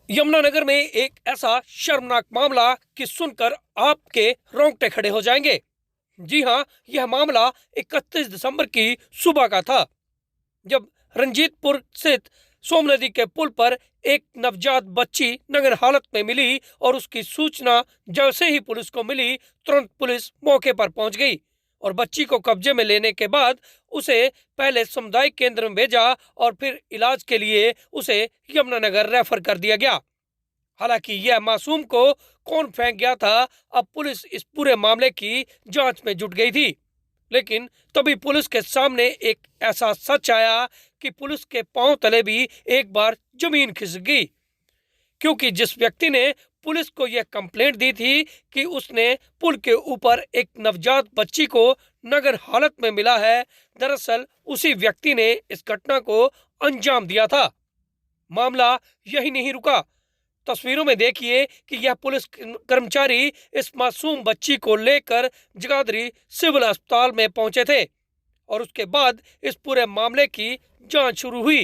यमुनानगर में एक ऐसा शर्मनाक मामला कि सुनकर आपके रोंगटे खड़े हो जाएंगे। जी हां, यह मामला 31 दिसंबर की सुबह का था, जब रंजीतपुर स्थित सोम नदी के पुल पर एक नवजात बच्ची नग्न हालत में मिली और उसकी सूचना जैसे ही पुलिस को मिली, तुरंत पुलिस मौके पर पहुंच गई और बच्ची को कब्जे में लेने के बाद उसे पहले सामुदायिक केंद्र में भेजा और फिर इलाज के लिए उसे यमुनानगर रेफर कर दिया गया। हालांकि यह मासूम को कौन फेंक गया था, अब पुलिस इस पूरे मामले की जांच में जुट गई थी। लेकिन तभी पुलिस के सामने एक ऐसा सच आया कि पुलिस के पांव तले भी एक बार जमीन खिसक गई, क्योंकि जिस व्यक्ति ने पुलिस को यह कंप्लेंट दी थी कि उसने पुल के ऊपर एक नवजात बच्ची को नग्न हालत में मिला है, दरअसल उसी व्यक्ति ने इस घटना को अंजाम दिया था। मामला यही नहीं रुका। तस्वीरों में देखिए कि यह पुलिस कर्मचारी इस मासूम बच्ची को लेकर जगाधरी सिविल अस्पताल में पहुंचे थे और उसके बाद इस पूरे मामले की जांच शुरू हुई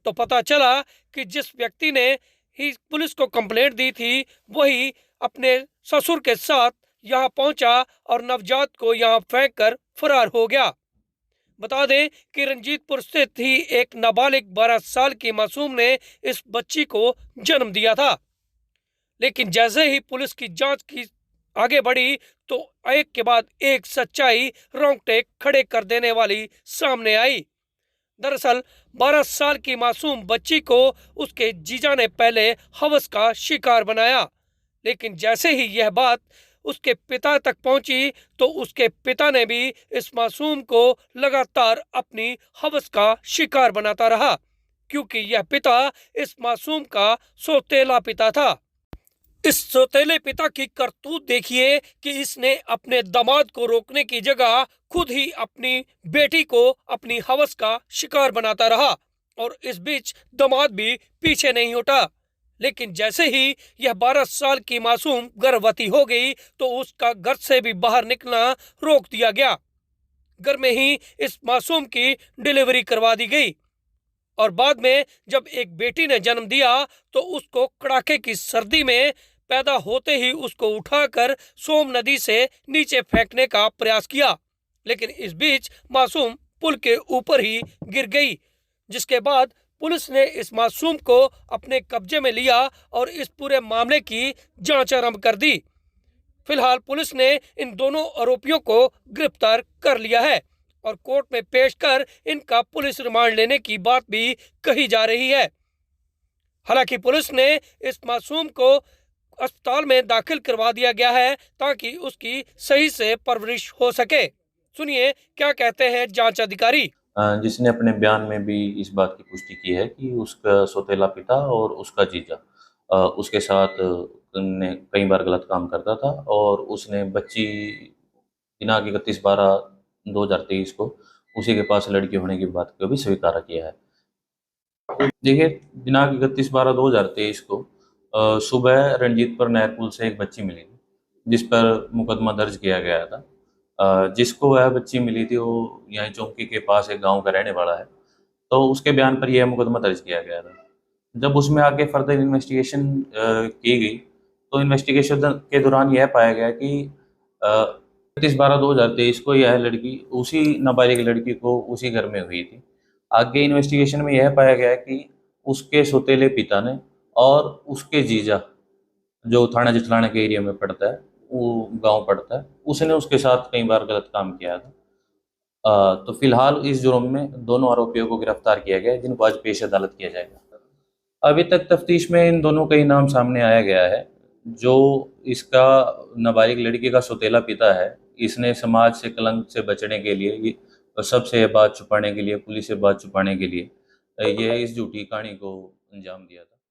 तो पता चला कि जिस व्यक्ति ने ही पुलिस को कंप्लेंट दी थी, वही अपने ससुर के साथ यहां पहुंचा और नवजात को यहां फेंक कर फरार हो गया। बता दें कि रंजीतपुर स्थित ही एक नाबालिग 12 साल की मासूम ने इस बच्ची को जन्म दिया था। लेकिन जैसे ही पुलिस की जांच की आगे बढ़ी तो एक के बाद एक सच्चाई रोंगटे खड़े कर देने वाली सामने आई। दरअसल 12 साल की मासूम बच्ची को उसके जीजा ने पहले हवस का शिकार बनाया, लेकिन जैसे ही यह बात उसके पिता तक पहुंची तो उसके पिता ने भी इस मासूम को लगातार अपनी हवस का शिकार बनाता रहा, क्योंकि यह पिता इस मासूम का सौतेला पिता था। इस सौतेले पिता की करतूत देखिए कि इसने अपने दामाद को रोकने की जगह खुद ही अपनी बेटी को अपनी हवस का शिकार बनाता रहा और इस बीच दामाद भी पीछे नहीं हटा। लेकिन जैसे ही यह 12 साल की मासूम गर्भवती हो गई तो उसका घर से भी बाहर निकलना रोक दिया गया। घर में ही इस मासूम की डिलीवरी करवा दी गई और बाद में जब एक बेटी ने जन्म दिया तो उसको कड़ाके की सर्दी में पैदा होते ही उसको उठाकर सोम नदी से नीचे फेंकने का प्रयास किया, लेकिन इस बीच मासूम पुल के ऊपर ही गिर गई, जिसके बाद पुलिस ने इस मासूम को अपने कब्जे में लिया और इस पूरे मामले की जांच आरंभ कर दी। फिलहाल पुलिस ने इन दोनों आरोपियों को गिरफ्तार कर लिया है और कोर्ट में पेश कर इनका पुलिस रिमांड लेने की बात भी कही जा रही है। हालांकि पुलिस ने इस मासूम को अस्पताल में दाखिल करवा दिया गया है ताकि उसकी सही से परवरिश हो सके। सुनिए क्या कहते हैं जांच अधिकारी। जिसने अपने बयान में भी इस बात की पुष्टि की है कि उसका सौतेला पिता और उसका जीजा उसके साथ ने कई बार गलत काम करता था और उसने बच्ची दिनांक 31/12/2023 को उसी के पास लड़की होने की बात को भी स्वीकार किया है। देखिए, दिनांक 31/12/2023 को सुबह रंजीतपुर नहर पुल से एक बच्ची मिली थी, जिस पर मुकदमा दर्ज किया गया था। जिसको वह बच्ची मिली थी वो यहीं चौकी के पास एक गांव का रहने वाला है, तो उसके बयान पर यह मुकदमा दर्ज किया गया था। जब उसमें आगे फर्दर इन्वेस्टिगेशन की गई तो इन्वेस्टिगेशन के दौरान यह पाया गया कि 31/12/2023 को यह लड़की उसी नाबालिग लड़की को उसी घर में हुई थी। आगे इन्वेस्टिगेशन में यह पाया गया कि उसके सौतेले पिता ने और उसके जीजा, जो थाना जितलाना के एरिया में पड़ता है, वो गांव पड़ता है, उसने उसके साथ कई बार गलत काम किया था। तो फिलहाल इस जुर्म में दोनों आरोपियों को गिरफ्तार किया गया है, जिनको आज पेश अदालत किया जाएगा। अभी तक तफ्तीश में इन दोनों का ही नाम सामने आया गया है। जो इसका नाबालिग लड़की का सौतेला पिता है, इसने समाज से कलंक से बचने के लिए सबसे ये बात छुपाने के लिए, पुलिस से बात छुपाने के लिए ये इस झूठी कहानी को अंजाम दिया था।